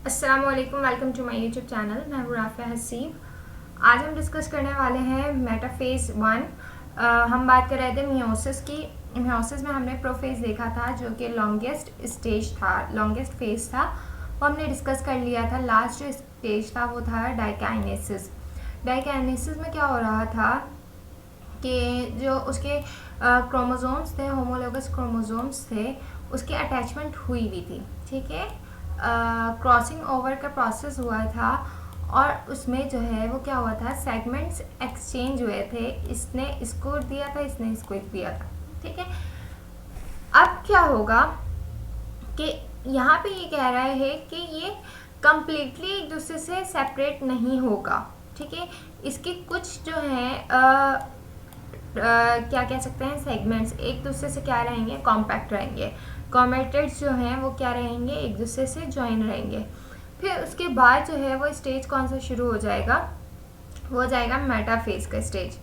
अस्सलामुअलैकुम, welcome to my YouTube channel. मैं हूँ राफिया हसीब। आज हम डिस्कस करने वाले हैं मेटाफेज 1। हम बात कर रहे थे मियोसिस की। मियोसिस में हमने प्रोफेज देखा था जो कि लॉन्गेस्ट स्टेज था, लॉन्गेस्ट फेज था, वो हमने डिस्कस कर लिया था। लास्ट जो स्टेज था वो था डाइकाइनेसिस। डाइकाइनेसिस में क्या हो रहा था कि जो उसके क्रोमोसोम्स थे, होमोलोगस क्रोमोसोम्स थे, उसकी अटैचमेंट हुई हुई थी। ठीक है, क्रॉसिंग ओवर का प्रोसेस हुआ था और उसमें जो है वो क्या हुआ था, सेगमेंट्स एक्सचेंज हुए थे। इसने इसको दिया था, इसने इसको दिया था। ठीक है, अब क्या होगा कि यहाँ पे ये कह रहा है कि ये कंप्लीटली एक दूसरे से सेपरेट नहीं होगा। ठीक है, इसके कुछ जो हैं क्या कह सकते हैं, सेगमेंट्स एक दूसरे से क्या रहेंगे, कॉम्पैक्ट रहेंगे। कॉमेटेड्स जो हैं वो क्या रहेंगे, एक दूसरे से ज्वाइन रहेंगे। फिर उसके बाद जो है वो स्टेज कौन सा शुरू हो जाएगा, वो हो जाएगा मेटाफेज का स्टेज।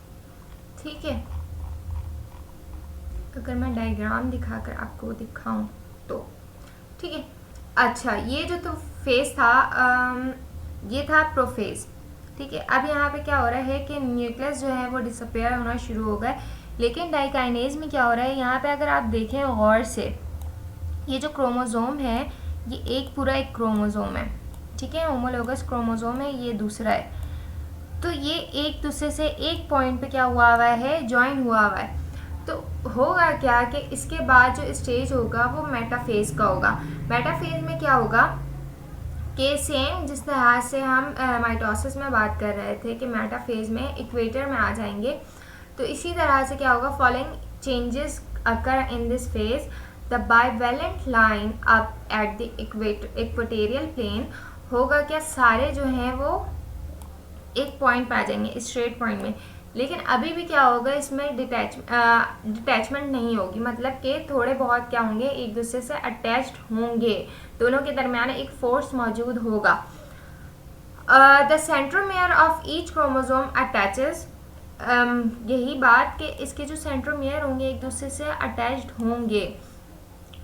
ठीक है, अगर मैं डायग्राम दिखाकर आपको दिखाऊं तो ठीक है। अच्छा, ये जो तो फेज था, ये था प्रोफेज। ठीक है, अब यहाँ पे क्या हो रहा है कि न्यूक्लियस जो है वो डिसअपेयर होना शुरू हो गया। लेकिन डाइकाइनेज में क्या हो रहा है, यहाँ पे अगर आप देखें गौर से, ये जो क्रोमोसोम है ये एक पूरा एक क्रोमोसोम है। ठीक है, होमोलोगस क्रोमोसोम है, ये दूसरा है। तो ये एक दूसरे से एक पॉइंट पे क्या हुआ हुआ है, ज्वाइन हुआ हुआ है। तो होगा क्या कि इसके बाद जो स्टेज होगा वो मेटाफेज का होगा। मेटाफेज में क्या होगा कि सेम जिस तरह से हम माइटोसिस में बात कर रहे थे कि मेटाफेज में इक्वेटर में आ जाएंगे, तो इसी तरह से क्या होगा, following changes occur in this phase, the bivalent line up at the equatorial plane. होगा क्या, सारे जो हैं वो एक पॉइंट पे आ जाएंगे, स्ट्रेट पॉइंट में। लेकिन अभी भी क्या होगा, इसमें डिटैचमेंट नहीं होगी, मतलब कि थोड़े बहुत क्या होंगे, एक दूसरे से अटैच्ड होंगे, दोनों के दरमियान एक फोर्स मौजूद होगा। The centromere of each chromosome attaches, यही बात कि इसके जो सेंट्रोमियर होंगे एक दूसरे से अटैच्ड होंगे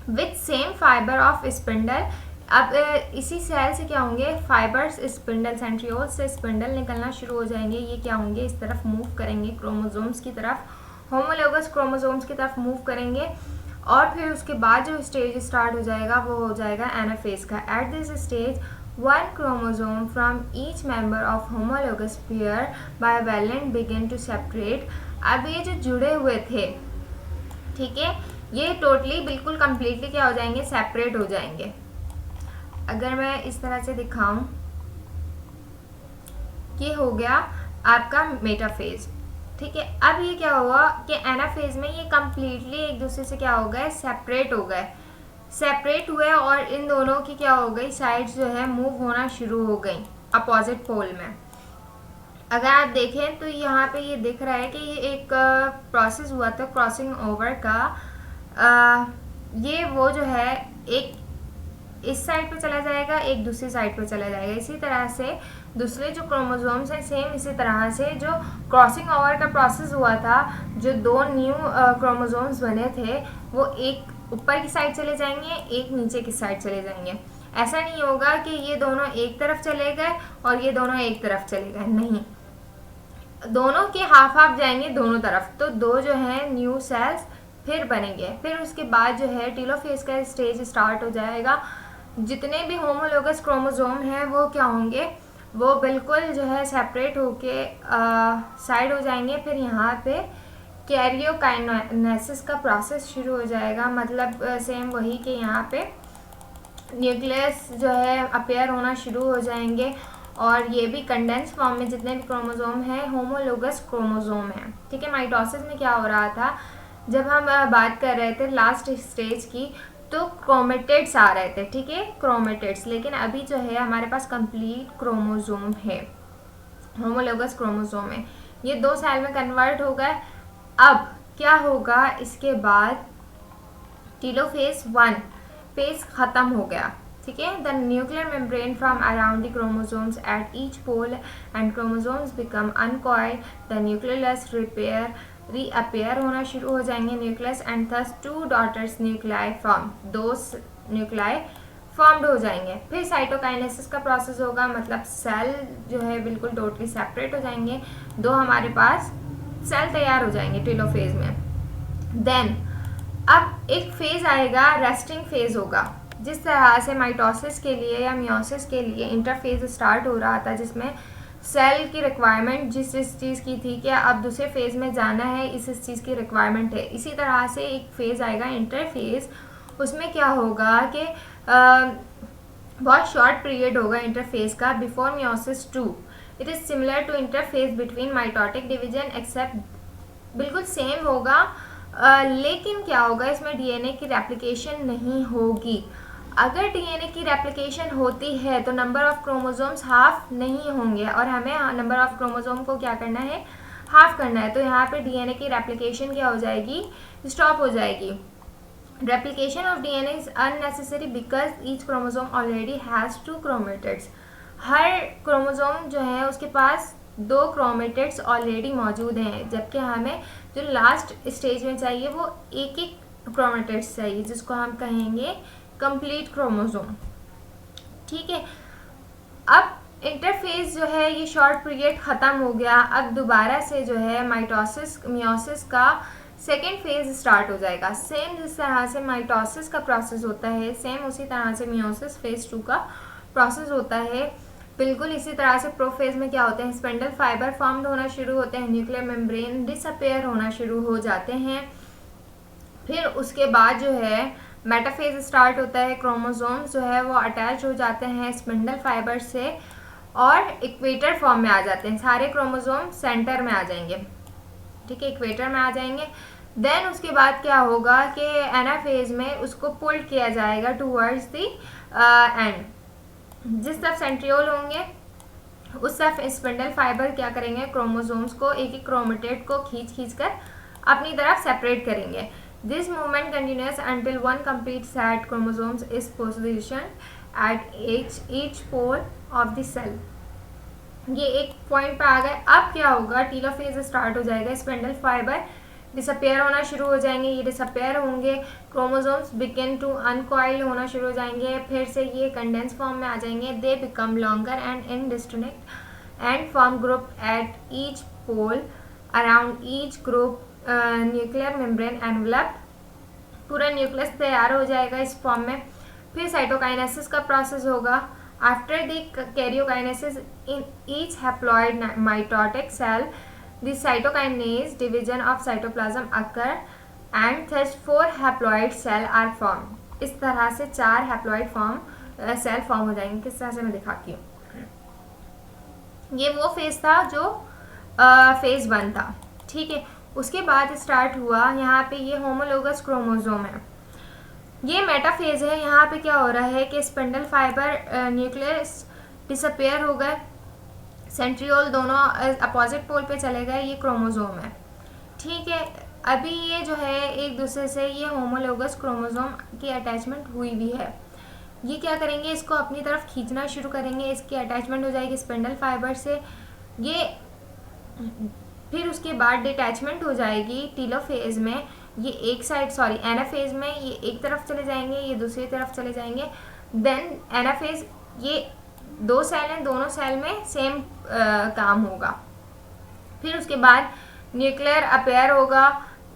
with same fibre of spindle. अब इसी सेल से क्या होंगे, फाइबर्स स्पिंडल, सेंट्रियोल से स्पिंडल निकलना शुरू हो जाएंगे। ये क्या होंगे, इस तरफ मूव करेंगे, क्रोमोसोम्स की तरफ, होमोलोगस क्रोमोसोम्स की तरफ मूव करेंगे। और फिर उसके बाद जो स्टेज स्टार्ट हो जाएगा वो हो जाएगा एनाफेज का। At this stage one chromosome from each member of homologous pair bivalent begin to separate। अब ये जो जुड़े हुए थे, ठीक है, ये टोटली बिल्कुल कंप्लीटली क्या हो जाएंगे, सेपरेट हो जाएंगे। अगर मैं इस तरह से दिखाऊं, ये हो गया आपका मेटाफेज। ठीक है, अब ये क्या हुआ कि एनाफेज में ये कंप्लीटली एक दूसरे से क्या हो गए, सेपरेट हो गए, सेपरेट हुए और इन दोनों की क्या हो गई, साइड्स जो है मूव होना शुरू हो गई अपोजिट पोल में। अगर आप देखें तो यहाँ पे ये दिख रहा है कि ये एक प्रोसेस हुआ था क्रॉसिंग ओवर का। ये वो जो है एक इस साइड पे चला जाएगा, एक दूसरी साइड पे चला जाएगा। इसी तरह से दूसरे जो क्रोमोसोम्स हैं सेम इसी तरह से जो क्रॉसिंग ओवर का प्रोसेस हुआ था, जो दो न्यू क्रोमोसोम्स बने थे वो एक ऊपर की साइड चले जाएंगे, एक नीचे की साइड चले जाएंगे। ऐसा नहीं होगा कि ये दोनों एक तरफ चले गए और ये दोनों एक तरफ चले गए, नहीं, दोनों के हाफ हाफ जाएंगे दोनों तरफ। तो दो जो है न्यू सेल्स फिर बनेंगे। फिर उसके बाद जो है टेलोफेज का स्टेज स्टार्ट हो जाएगा। जितने भी होमोलोगस क्रोमोसोम हैं वो क्या होंगे, वो बिल्कुल जो है सेपरेट होके साइड हो जाएंगे। फिर यहाँ पे कैरियोकाइनेसिस का प्रोसेस शुरू हो जाएगा। मतलब सेम वही कि यहाँ पे न्यूक्लियस जो है अपेयर होना शुरू हो जाएंगे और ये भी कंडेंस फॉर्म में जितने भी क्रोमोसोम हैं होमोलोगस क्रोमोसोम हैं। ठीक है, माइटोसिस में क्या हो रहा था, जब हम बात कर रहे थे लास्ट स्टेज की, तो क्रोमेटिड्स आ रहे थे। ठीक है, क्रोमेटिड्स, लेकिन अभी जो है हमारे पास कंप्लीट क्रोमोसोम है, होमोलोगस क्रोमोसोम है। ये दो सेल में कन्वर्ट हो गए। अब क्या होगा, इसके बाद टेलोफेज 1 फेज खत्म हो गया। ठीक है, the nuclear membrane from around the chromosomes at each pole and chromosomes become uncoiled, the nucleus reappear होना शुरू हो जाएंगे nucleus, and thus two daughters nuclei form, दो न्यूक्लियाई फॉर्म्ड हो जाएंगे। फिर साइटोकाइनेसिस का प्रोसेस होगा, मतलब सेल जो है बिल्कुल टोटली सेपरेट हो जाएंगे, दो हमारे पास सेल तैयार हो जाएंगे टेलोफेज में। देन अब एक फेज आएगा, रेस्टिंग फेज होगा। जिस तरह से माइटोसिस के लिए या मियोसिस के लिए इंटरफेज स्टार्ट हो रहा था, जिसमें सेल की रिक्वायरमेंट जिस चीज़ की थी कि अब दूसरे फेज में जाना है, इस चीज़ की रिक्वायरमेंट है, इसी तरह से एक फेज आएगा इंटरफेज। उसमें क्या होगा कि बहुत शॉर्ट पीरियड होगा इंटरफेज का, before meiosis 2। It is similar to interphase between mitotic division, except बिल्कुल सेम होगा, लेकिन क्या होगा, इसमें डीएनए की रेप्लिकेशन नहीं होगी। अगर डीएनए की रेप्लिकेशन होती है तो नंबर ऑफ क्रोमोसोम्स हाफ नहीं होंगे, और हमें नंबर ऑफ क्रोमोसोम को क्या करना है, हाफ करना है। तो यहाँ पे डीएनए की रेप्लिकेशन क्या हो जाएगी, स्टॉप हो जाएगी। Replication of DNA is unnecessary because each chromosome already has 2 chromatids. Her chromosome जो है उसके पास 2 क्रोमेटिड्स ऑलरेडी मौजूद हैं, जबकि हमें जो लास्ट स्टेज में चाहिए वो एक क्रोमेटिड्स चाहिए, जिसको हम कहेंगे कंप्लीट क्रोमोसोम। ठीक है, अब इंटरफेज जो है ये शॉर्ट पीरियड ख़त्म हो गया। अब दोबारा से जो है माइटोसिस मियोसिस का सेकेंड फेज स्टार्ट हो जाएगा। सेम जिस तरह से माइटोसिस का प्रोसेस होता है, सेम उसी तरह से मियोसिस फेज 2 का प्रोसेस होता है। बिल्कुल इसी तरह से प्रोफेज में क्या होते हैं, स्पेंडल फाइबर फॉर्म्ड होना शुरू होते हैं, न्यूक्लियर मेम्ब्रेन डिसअपेयर होना शुरू हो जाते हैं। फिर उसके बाद जो है मेटाफेज स्टार्ट होता है, क्रोमोसोम्स जो है वो अटैच हो जाते हैं स्पिंडल फाइबर से और इक्वेटर फॉर्म में आ जाते हैं। सारे क्रोमोसोम सेंटर में आ जाएंगे, ठीक है, इक्वेटर में आ जाएंगे। देन उसके बाद क्या होगा कि एनाफेज में उसको पुल किया जाएगा टूवर्ड्स द एंड। जिस तरफ सेंट्रियोल होंगे उस तरफ स्पिंडल फाइबर क्या करेंगे, क्रोमोसोम्स को एक एक क्रोमेटिड को खींच कर अपनी तरफ सेपरेट करेंगे। This movement continues until one complete set chromosomes is positioned at each pole of the cell. ये एक पॉइंट पे आ गए। अब क्या होगा, टीलोफेज स्टार्ट हो जाएगा, स्पिंडल फाइबर डिसअपेयर होना शुरू हो जाएंगे, ये डिसअपेयर होंगे, क्रोमोसोम्स बिगिन टू अनकॉइल होना शुरू हो जाएंगे, फिर से ये कंडेंस फॉर्म में आ जाएंगे। They become longer and indistinct and form group at each pole around each group nuclear membrane envelope. पूरा न्यूक्लियस तैयार हो जाएगा इस फॉर्म में। फिर साइटोकाइनेसिस का प्रोसेस होगा। After the karyokinesis in each haploid mitotic cell the cytokinase division of cytoplasm occur and thus 4 haploid cell are formed। इस तरह से 4 हैप्लॉइड सेल फॉर्म हो जाएंगे। किस तरह से मैं दिखाती हूँ। ये वो फेज था जो फेज 1 था, ठीक है। उसके बाद स्टार्ट हुआ यहाँ पे ये होमोलोगस क्रोमोसोम है, ये मेटाफेज है। यहाँ पे क्या हो रहा है कि स्पिंडल फाइबर न्यूक्लियस डिसअपेयर हो गए, सेंट्रियोल दोनों अपोजिट पोल पे चले गए, ये क्रोमोसोम है, ठीक है। अभी ये जो है एक दूसरे से ये होमोलोगस क्रोमोसोम की अटैचमेंट हुई भी है। ये क्या करेंगे, इसको अपनी तरफ खींचना शुरू करेंगे, इसकी अटैचमेंट हो जाएगी स्पिंडल फाइबर से। ये फिर उसके बाद डिटैचमेंट हो जाएगी टीलोफेज में, ये एक साइड एनाफेज में ये एक तरफ चले जाएंगे, ये दूसरी तरफ चले जाएंगे। देन एनाफेज, ये 2 सेल हैं, दोनों सेल में सेम काम होगा। फिर उसके बाद न्यूक्लियर अपेयर होगा,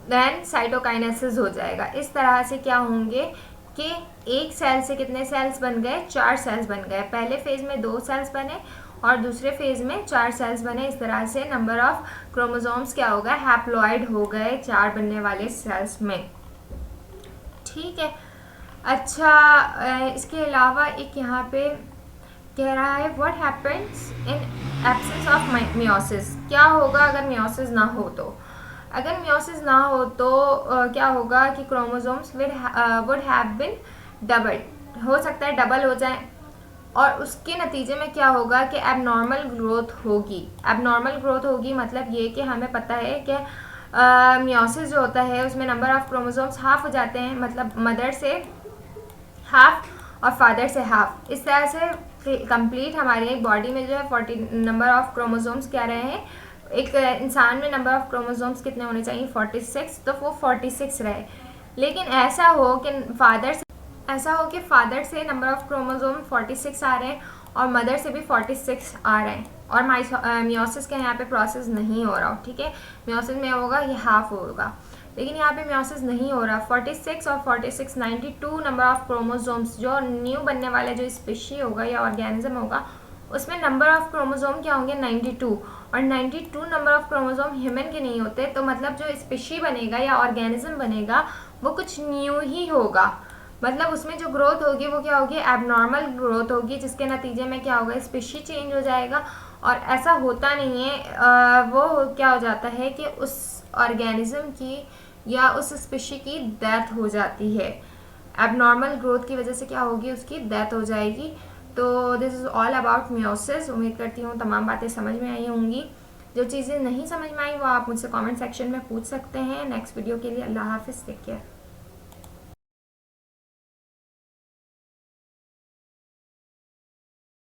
देन साइटोकाइनेसिस हो जाएगा। इस तरह से क्या होंगे कि एक सेल से कितने सेल्स बन गए, 4 सेल्स बन गए। पहले फेज में 2 सेल्स बने और दूसरे फेज में 4 सेल्स बने। इस तरह से नंबर ऑफ क्रोमोसोम्स क्या हो गए, हैप्लॉइड हो गए 4 बनने वाले सेल्स में, ठीक है। अच्छा, इसके अलावा एक यहाँ पे कह रहा है what happens in absence of meiosis. क्या होगा अगर मियोसिस ना हो तो, अगर मियोसिस ना हो तो क्या होगा कि chromosomes would have been doubled, हो सकता है डबल हो जाए, और उसके नतीजे में क्या होगा कि एबनॉर्मल ग्रोथ होगी। एबनॉर्मल ग्रोथ होगी मतलब ये कि हमें पता है कि मियोसिस जो होता है उसमें नंबर ऑफ क्रोमोसोम्स हाफ हो जाते हैं, मतलब मदर से हाफ और फादर से हाफ। इस तरह से कंप्लीट हमारे बॉडी में जो है 40 नंबर ऑफ क्रोमोसोम्स क्या रहे हैं, एक इंसान में नंबर ऑफ क्रोमोसोम्स कितने होने चाहिए, 46, तो वो 46 रहे। लेकिन ऐसा हो कि फादर से ऐसा हो कि फादर से नंबर ऑफ क्रोमोसोम 46 आ रहे हैं और मदर से भी 46 आ रहे हैं, और मियोसिस का यहाँ पे प्रोसेस नहीं हो रहा, ठीक है। मियोसिस में होगा ये हाफ होगा, लेकिन यहाँ पे मियोसिस नहीं हो रहा। 46 और 46 92 नंबर ऑफ क्रोमोसोम्स, जो न्यू बनने वाले जो स्पीशी होगा या ऑर्गेनिज्म होगा उसमें नंबर ऑफ क्रोमोसोम क्या होंगे 92, और 92 नंबर ऑफ क्रोमोसोम ह्यूमन के नहीं होते, तो मतलब जो स्पीशी बनेगा या ऑर्गेनिज्म बनेगा वो कुछ न्यू ही होगा। मतलब उसमें जो ग्रोथ होगी वो क्या होगी, एबनॉर्मल ग्रोथ होगी, जिसके नतीजे में क्या होगा, स्पीशी चेंज हो जाएगा। और ऐसा होता नहीं है, वो क्या हो जाता है कि उस ऑर्गेनिज्म की या उस स्पीशी की डेथ हो जाती है। एबनॉर्मल ग्रोथ की वजह से क्या होगी, उसकी डेथ हो जाएगी। तो this is all about meiosis. उम्मीद करती हूँ तमाम बातें समझ में आई होंगी। जो चीज़ें नहीं समझ में आई वो आप मुझसे कमेंट सेक्शन में पूछ सकते हैं। नेक्स्ट वीडियो के लिए अल्लाह हाफिज़, टेक केयर।